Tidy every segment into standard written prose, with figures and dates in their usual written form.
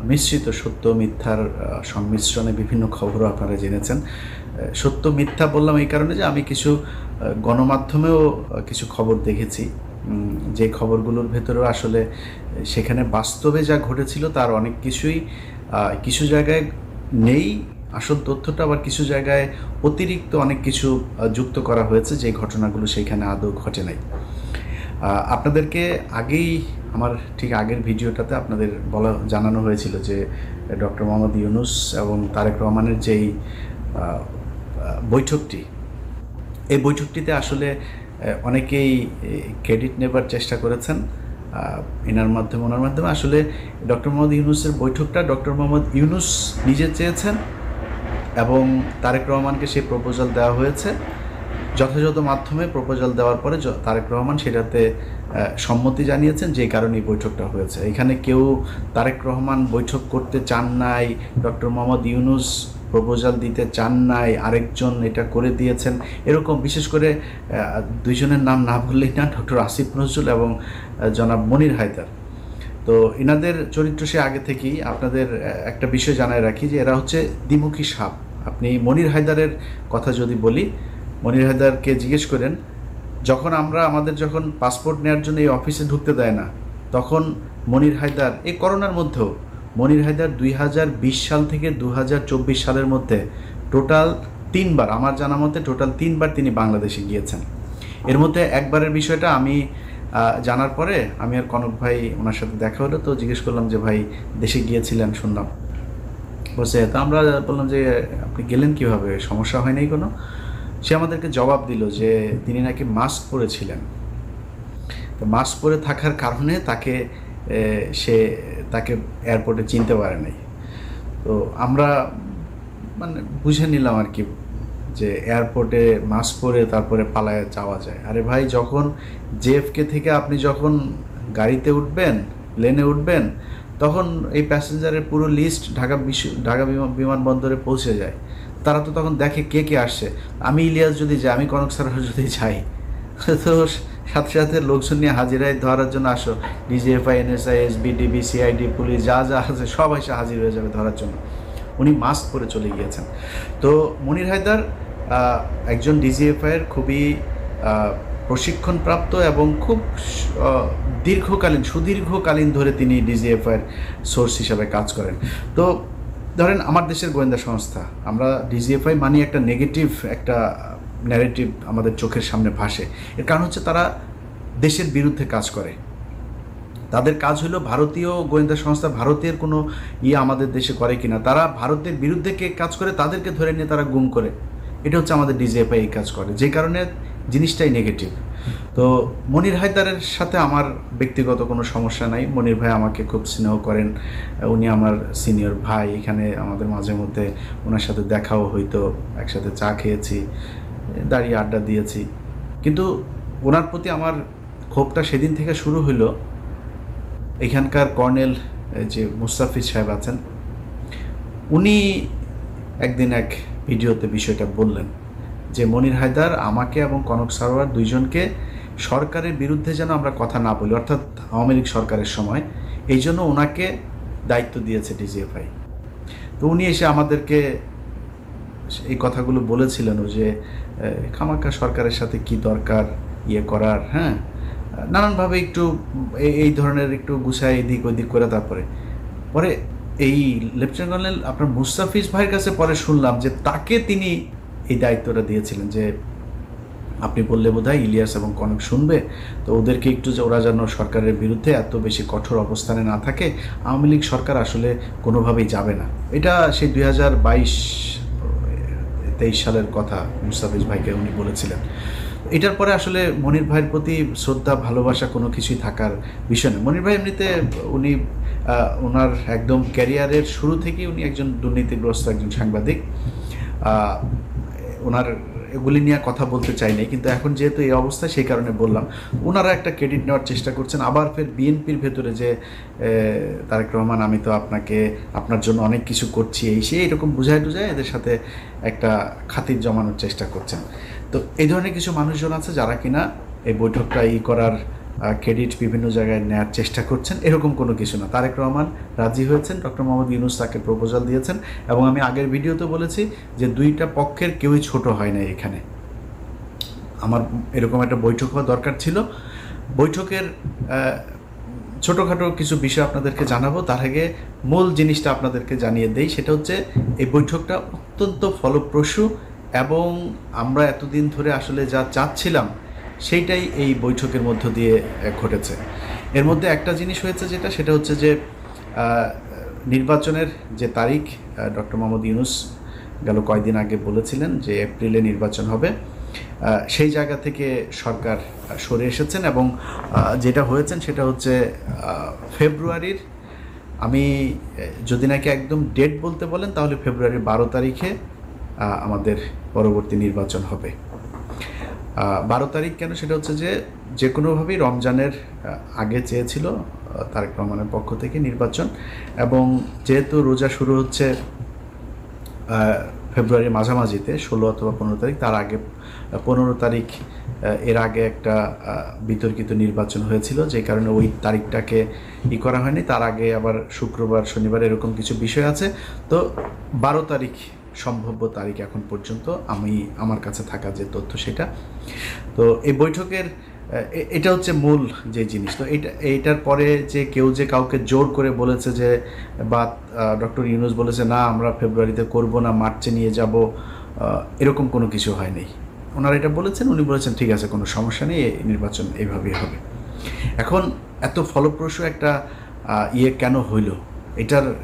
মিশ্রিত সত্য মিথ্যার সংমিশ্রণে বিভিন্ন খবরও আপনারা জেনেছেন। সত্য মিথ্যা বললাম এই কারণে যে আমি কিছু গণমাধ্যমেও কিছু খবর দেখেছি, যে খবরগুলোর ভেতরেও আসলে সেখানে বাস্তবে যা ঘটেছিল তার অনেক কিছুই কিছু জায়গায় নেই আসল তথ্যটা, আবার কিছু জায়গায় অতিরিক্ত অনেক কিছু যুক্ত করা হয়েছে, যে ঘটনাগুলো সেইখানে আদৌ ঘটে নাই। আপনাদেরকে আগেই আমার ঠিক আগের ভিডিওটাতে আপনাদের জানানো হয়েছিল যে ডক্টর মোহাম্মদ ইউনূস এবং তারেক রহমানের যেই বৈঠকটি, এই বৈঠকটিতে আসলে অনেকেই ক্রেডিট নেবার চেষ্টা করেছেন ওনার মাধ্যমে। আসলে ডক্টর মোহাম্মদ ইউনূসের বৈঠকটা ডক্টর মোহাম্মদ ইউনূস নিজে চেয়েছেন এবং তারেক রহমানকে সেই প্রপোজাল দেওয়া হয়েছে। যথাযথ মাধ্যমে প্রপোজাল দেওয়ার পরে তারেক রহমান সেটাতে সম্মতি জানিয়েছেন, যে কারণে এই বৈঠকটা হয়েছে। এখানে কেউ তারেক রহমান বৈঠক করতে চান নাই, ডক্টর মোহাম্মদ ইউনূস প্রপোজাল দিতে চান নাই, আরেকজন এটা করে দিয়েছেন, এরকম বিশেষ করে দুইজনের নাম না বললেই না, ডক্টর আসিফ নজরুল এবং জনাব মনির হায়দার। তো এনাদের চরিত্র সে আগে থেকেই, আপনাদের একটা বিষয় জানায় রাখি যে এরা হচ্ছে দ্বিমুখী সাপ। আপনি মনির হায়দারের কথা যদি বলি, মনির হায়দারকে জিজ্ঞেস করেন, আমাদের যখন পাসপোর্ট নেওয়ার জন্য এই অফিসে ঢুকতে দেয় না, তখন মনির হায়দার এই করোনার মধ্যেও মনির হায়দার 2020 সাল থেকে 2024 সালের মধ্যে টোটাল 3বার, আমার জানা মতে টোটাল 3বার তিনি বাংলাদেশে গিয়েছেন। এর মধ্যে একবারের বিষয়টা আমি জানার পরে আমি আর কনক ভাই ওনার সাথে দেখা হলো, তো জিজ্ঞেস করলাম যে ভাই দেশে গিয়েছিলেন শুনলাম, বলছে তো আমরা বললাম যে আপনি গেলেন কীভাবে, সমস্যা হয় নাই কোনো? সে আমাদেরকে জবাব দিল যে তিনি নাকি মাস্ক পরেছিলেন, তো মাস্ক পরে থাকার কারণে তাকে এয়ারপোর্টে চিনতে পারে নাই। তো আমরা মানে বুঝে নিলাম আর কি যে এয়ারপোর্টে মাস্ক পরে তারপরে পালায় যাওয়া যায়। আরে ভাই, যখন জেএফকে থেকে আপনি যখন গাড়িতে উঠবেন, প্লেনে উঠবেন, তখন এই প্যাসেঞ্জারের পুরো লিস্ট ঢাকা বিমানবন্দরে পৌঁছে যায়। তারা তো তখন দেখে কে কে আসছে। আমি ইলিয়াস যদি যাই, আমি কনক স্যার যদি যাই, তো সাথে সাথে লোকজন নিয়ে হাজিরায় ধরার জন্য আসো, ডিজিএফআই, এনএসআই, এসবিডিবি, সিআইডি, পুলিশ যা যা আছে সব এসে হাজির হয়ে যাবে ধরার জন্য। উনি মাস্ক পরে চলে গিয়েছেন। তো মনির হায়দার একজন ডিজিএফআইয়ের খুবই প্রশিক্ষণপ্রাপ্ত এবং খুব সুদীর্ঘকালীন ধরে তিনি ডিজিএফআইয়ের সোর্স হিসাবে কাজ করেন। তো ধরেন আমার দেশের গোয়েন্দা সংস্থা, আমরা ডিজিএফআই মানে একটা নেগেটিভ একটা ন্যারেটিভ আমাদের চোখের সামনে ভাসে। এর কারণ হচ্ছে তারা দেশের বিরুদ্ধে কাজ করে। তাদের কাজ হলো ভারতীয় গোয়েন্দা সংস্থা ভারতের কোনো আমাদের দেশে করে কিনা, তারা ভারতের বিরুদ্ধে কে কাজ করে তাদেরকে ধরে নিয়ে তারা গুম করে। এটা হচ্ছে আমাদের ডিজিএফআই এই কাজ করে, যে কারণে জিনিসটাই নেগেটিভ। তো মনির হায়দারের সাথে আমার ব্যক্তিগত কোনো সমস্যা নাই। মনির ভাই আমাকে খুব স্নেহ করেন, উনি আমার সিনিয়র ভাই। এখানে আমাদের মাঝে মধ্যে ওনার সাথে দেখাও হইতো, একসাথে চা খেয়েছি, দাঁড়িয়ে আড্ডা দিয়েছি। কিন্তু ওনার প্রতি আমার ক্ষোভটা সেদিন থেকে শুরু হইল, এখানকার কর্নেল যে মুস্তাফিজ সাহেব আছেন, উনি একদিন এক ভিডিওতে বিষয়টা বললেন যে মনির হায়দার আমাকে এবং কনক সারোয়ার দুইজনকে সরকারের বিরুদ্ধে যেন আমরা কথা না বলি, অর্থাৎ আওয়ামী লীগ সরকারের সময়, এই জন্য ওনাকে দায়িত্ব দিয়েছে ডিজিএফআই। তো উনি এসে আমাদেরকে এই কথাগুলো বলেছিলেন যে খামাকা সরকারের সাথে কি দরকার করার, হ্যাঁ, নানানভাবে একটু এই ধরনের একটু গুছায় এদিক ওদিক করে। পরে এই লেফটেন্যান্ট কর্নেল আপনার মুস্তাফিজ ভাইয়ের কাছে পরে শুনলাম যে তাকে তিনি এই দায়িত্বটা দিয়েছিলেন, যে আপনি বললে বোধহয় ইলিয়াস এবং কনক শুনবে, তো ওদেরকে একটু যে ওরা যেন সরকারের বিরুদ্ধে এত বেশি কঠোর অবস্থানে না থাকে, আওয়ামী লীগ সরকার আসলে কোনোভাবেই যাবে না। এটা সেই 2022-23 সালের কথা মুস্তাফিজ ভাইকে উনি বলেছিলেন। এটার পরে আসলে মনির ভাইয়ের প্রতি শ্রদ্ধা ভালোবাসা কোনো কিছুই থাকার বিষয় না। মনির ভাই এমনিতে উনি ওনার একদম ক্যারিয়ারের শুরু থেকেই উনি একজন দুর্নীতিগ্রস্ত একজন সাংবাদিক। ওনার এগুলি নিয়ে কথা বলতে চাই নাই, কিন্তু এখন যেহেতু এই অবস্থা সেই কারণে বললাম। ওনারা একটা ক্রেডিট নেওয়ার চেষ্টা করছেন, আবার ফের বিএনপির ভেতরে যে তারেক রহমান আমি তো আপনার জন্য অনেক কিছু করছি, এরকম বুঝায় এদের সাথে একটা খাতির জমানোর চেষ্টা করছেন। তো এই ধরনের কিছু মানুষজন আছে যারা কিনা এই বৈঠকটা করার ক্রেডিট বিভিন্ন জায়গায় নেওয়ার চেষ্টা করছেন, এরকম কোনো কিছু না। তারেক রহমান রাজি হয়েছেন, ডক্টর মোহাম্মদ ইউনূস তাকে প্রপোজাল দিয়েছেন, এবং আমি আগের ভিডিওতে বলেছি যে দুইটা পক্ষের কেউই ছোট হয় না। এখানে আমার এরকম একটা বৈঠক হওয়া দরকার ছিল। বৈঠকের ছোটোখাটো কিছু বিষয় আপনাদেরকে জানাবো, তার আগে মূল জিনিসটা আপনাদেরকে জানিয়ে দেই। সেটা হচ্ছে এই বৈঠকটা অত্যন্ত ফলপ্রসূ, এবং আমরা এতদিন ধরে আসলে যা চাচ্ছিলাম সেইটাই এই বৈঠকের মধ্য দিয়ে ঘটেছে। এর মধ্যে একটা জিনিস হয়েছে সেটা হচ্ছে যে নির্বাচনের যে তারিখ ডক্টর মোহাম্মদ ইউনূস গেল কয়েকদিন আগে বলেছিলেন যে এপ্রিলে নির্বাচন হবে, সেই জায়গা থেকে সরকার সরে এসেছেন, এবং যেটা হয়েছেন সেটা হচ্ছে ফেব্রুয়ারির, আমি যদি নাকি একদম ডেট বলতে বলেন তাহলে ফেব্রুয়ারির 12 তারিখে আমাদের পরবর্তী নির্বাচন হবে। 12 তারিখ কেন? সেটা হচ্ছে যে কোনোভাবেই রমজানের আগে চেয়েছিল তারেক রহমানের পক্ষ থেকে নির্বাচন, এবং যেহেতু রোজা শুরু হচ্ছে ফেব্রুয়ারির মাঝামাঝিতে 16 অথবা 15 তারিখ, তার আগে 15 তারিখ এর আগে একটা বিতর্কিত নির্বাচন হয়েছিল, যে কারণে ওই তারিখটাকে করা হয়নি। তার আগে আবার শুক্রবার শনিবার এরকম কিছু বিষয় আছে। তো 12 তারিখ সম্ভাব্য তারিখ এখন পর্যন্ত আমার কাছে থাকা যে তথ্য সেটা। তো এই বৈঠকের এটা হচ্ছে মূল যে জিনিস। তো এইটার পরে যে কেউ যে কাউকে জোর করে বলেছে যে, বা ডক্টর ইউনূস বলেছে না আমরা ফেব্রুয়ারিতে করব না, মার্চে নিয়ে যাব, এরকম কোনো কিছু হয়নি। ওনারা এটা বলেছেন, উনি বলেছেন ঠিক আছে কোনো সমস্যা নেই, এই নির্বাচন এইভাবেই হবে। এখন এত ফলপ্রসূ একটা কেন হইল,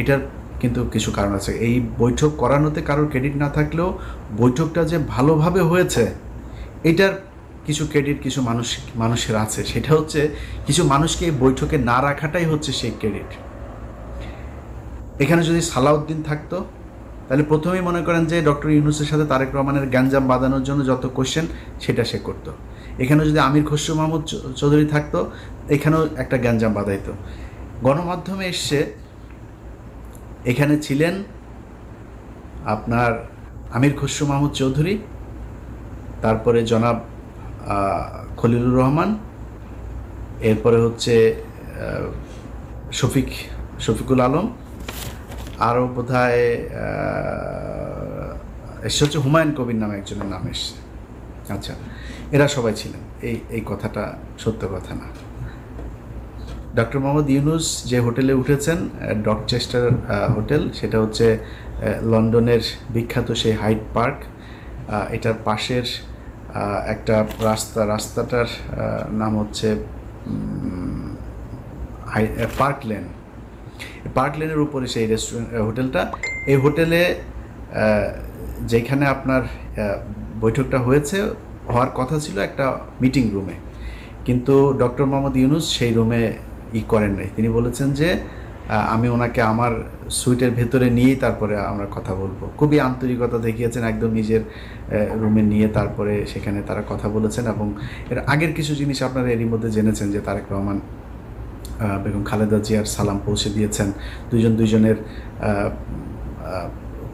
এটার কিন্তু কিছু কারণ আছে। এই বৈঠক করানোতে কারোর ক্রেডিট না থাকলেও বৈঠকটা যে ভালোভাবে হয়েছে এটার কিছু ক্রেডিট কিছু মানুষের আছে। সেটা হচ্ছে কিছু মানুষকে এই বৈঠকে না রাখাটাই হচ্ছে সেই ক্রেডিট। এখানে যদি সালাউদ্দিন থাকতো তাহলে প্রথমেই মনে করেন যে ডক্টর ইউনূসের সাথে তারেক রহমানের গ্যাঞ্জাম বাঁধানোর জন্য যত কোশ্চেন সেটা সে করতো। এখানে যদি আমির খসরু মাহমুদ চৌধুরী থাকতো, এখানেও একটা গ্যাঞ্জাম বাঁধাইতো। গণমাধ্যমে এসছে, এখানে ছিলেন আপনার আমির খসরু মাহমুদ চৌধুরী, তারপরে জনাব খলিলুর রহমান, এরপরে হচ্ছে শফিকুল আলম, আরও বোধহয় এসে হচ্ছে হুমায়ুন কবির নামে একজনের নাম এসছে। আচ্ছা, এরা সবাই ছিলেন। এই কথাটা সত্য কথা না। ডক্টর মোহাম্মদ ইউনূস যে হোটেলে উঠেছেন, ডকচেস্টার হোটেল, সেটা হচ্ছে লন্ডনের বিখ্যাত সেই হাইড পার্ক, এটার পাশের একটা রাস্তাটার নাম হচ্ছে পার্ক লেনের উপরে সেই হোটেলটা। এই হোটেলে যেখানে আপনার বৈঠকটা হওয়ার কথা ছিল একটা মিটিং রুমে, কিন্তু ডক্টর মোহাম্মদ ইউনূস সেই রুমে করেন নাই। তিনি বলেছেন যে আমি ওনাকে আমার সুইটের ভেতরে নিয়েই তারপরে আমরা কথা বলবো। খুবই আন্তরিকতা দেখিয়েছেন, একদম নিজের রুমে নিয়ে তারপরে সেখানে তারা কথা বলেছেন। এবং এর আগের কিছু জিনিস আপনারা এরই মধ্যে জেনেছেন যে তারেক রহমান বেগম খালেদা জিয়ার সালাম পৌঁছে দিয়েছেন, দুইজনের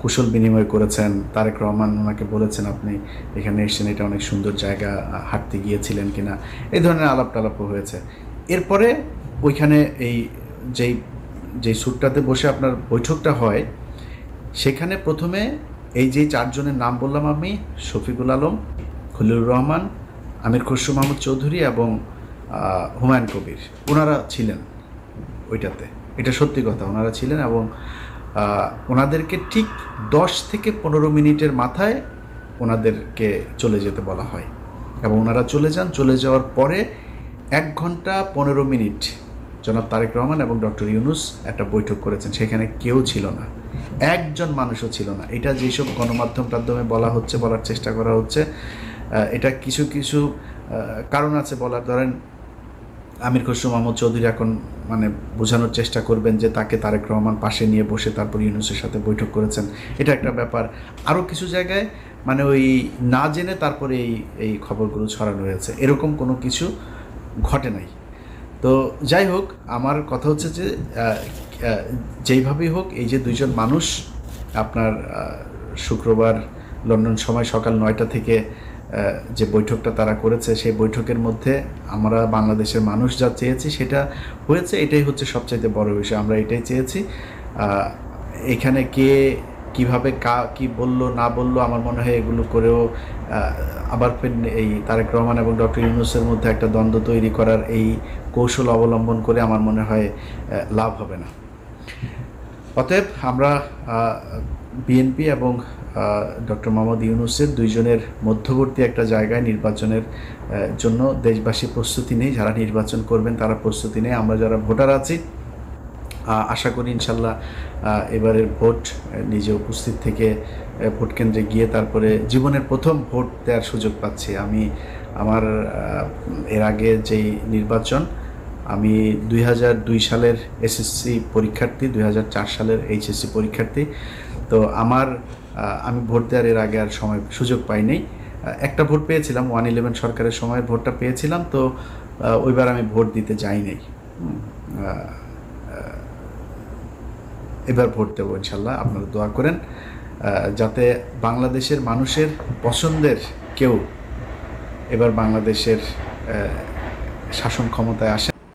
কুশল বিনিময় করেছেন। তারেক রহমান ওনাকে বলেছেন আপনি এখানে এসেছেন, এটা অনেক সুন্দর জায়গা, হাঁটতে গিয়েছিলেন কিনা, এই ধরনের আলাপ টালাপও হয়েছে। এরপরে ওইখানে যেই স্যুটটাতে বসে আপনার বৈঠকটা হয়, সেখানে প্রথমে এই যে 4 জনের নাম বললাম আমি, শফিকুল আলম, খলিলুর রহমান, আমির খসরু মাহমুদ চৌধুরী এবং হুমায়ুন কবির, ওনারা ছিলেন ওইটাতে। এটা সত্যি কথা, ওনারা ছিলেন। এবং ওনাদেরকে ঠিক 10 থেকে 15 মিনিটের মাথায় ওনাদেরকে চলে যেতে বলা হয়, এবং ওনারা চলে যান। চলে যাওয়ার পরে 1 ঘন্টা 15 মিনিট জনাব তারেক রহমান এবং ডক্টর ইউনূস একটা বৈঠক করেছেন। সেখানে কেউ ছিল না, একজন মানুষও ছিল না। এটা যেসব গণমাধ্যমে বলার চেষ্টা করা হচ্ছে, এটা কিছু কারণ আছে বলার। ধরেন আমির খসরু মাহমুদ চৌধুরী এখন মানে বোঝানোর চেষ্টা করবেন যে তাকে তারেক রহমান পাশে নিয়ে বসে তারপর ইউনূসের সাথে বৈঠক করেছেন, এটা একটা ব্যাপার। আরও কিছু জায়গায় মানে ওই না জেনে তারপরে এই খবরগুলো ছড়ানো হয়েছে, এরকম কোনো কিছু ঘটে নাই। তো যাই হোক, আমার কথা হচ্ছে যে যেইভাবেই হোক, এই যে 2 জন মানুষ আপনার শুক্রবার লন্ডন সময় সকাল 9টা থেকে যে বৈঠকটা তারা করেছে সেই বৈঠকের মধ্যে আমরা বাংলাদেশের মানুষ যা চেয়েছি সেটা হয়েছে। এটাই হচ্ছে সবচাইতে বড় বিষয়। আমরা এটাই চেয়েছি। এখানে কে কিভাবে কি বলল না বলল, আমার মনে হয় এগুলো করেও আবার এই তারেক রহমান এবং ডক্টর ইউনূসের মধ্যে একটা দ্বন্দ্ব তৈরি করার এই কৌশল অবলম্বন করে আমার মনে হয় লাভ হবে না। অতএব আমরা বিএনপি এবং ডক্টর মোহাম্মদ ইউনূসের দুইজনের মধ্যবর্তী একটা জায়গায় নির্বাচনের জন্য দেশবাসী প্রস্তুতি নেই। যারা নির্বাচন করবেন তারা প্রস্তুতি নেই। আমরা যারা ভোটার আছি আশা করি ইনশাল্লাহ এবারের ভোট নিজে উপস্থিত থেকে ভোট কেন্দ্রে গিয়ে তারপরে জীবনের প্রথম ভোট দেওয়ার সুযোগ পাচ্ছি। আমি আমার এর আগে যেই নির্বাচন, আমি 2002 সালের এসএসসি পরীক্ষার্থী, 2004 সালের এইচএসসি পরীক্ষার্থী। তো আমি ভোট দেওয়ার এর আগে আর সুযোগ পাইনি। একটা ভোট পেয়েছিলাম, 111 সরকারের সময় ভোটটা পেয়েছিলাম। তো ওইবার আমি ভোট দিতে যাইনি। এবার ভোট দেবো ইনশাল্লাহ। আপনারা দোয়া করেন যাতে বাংলাদেশের মানুষের পছন্দের কেউ এবার বাংলাদেশের শাসন ক্ষমতায় আসে।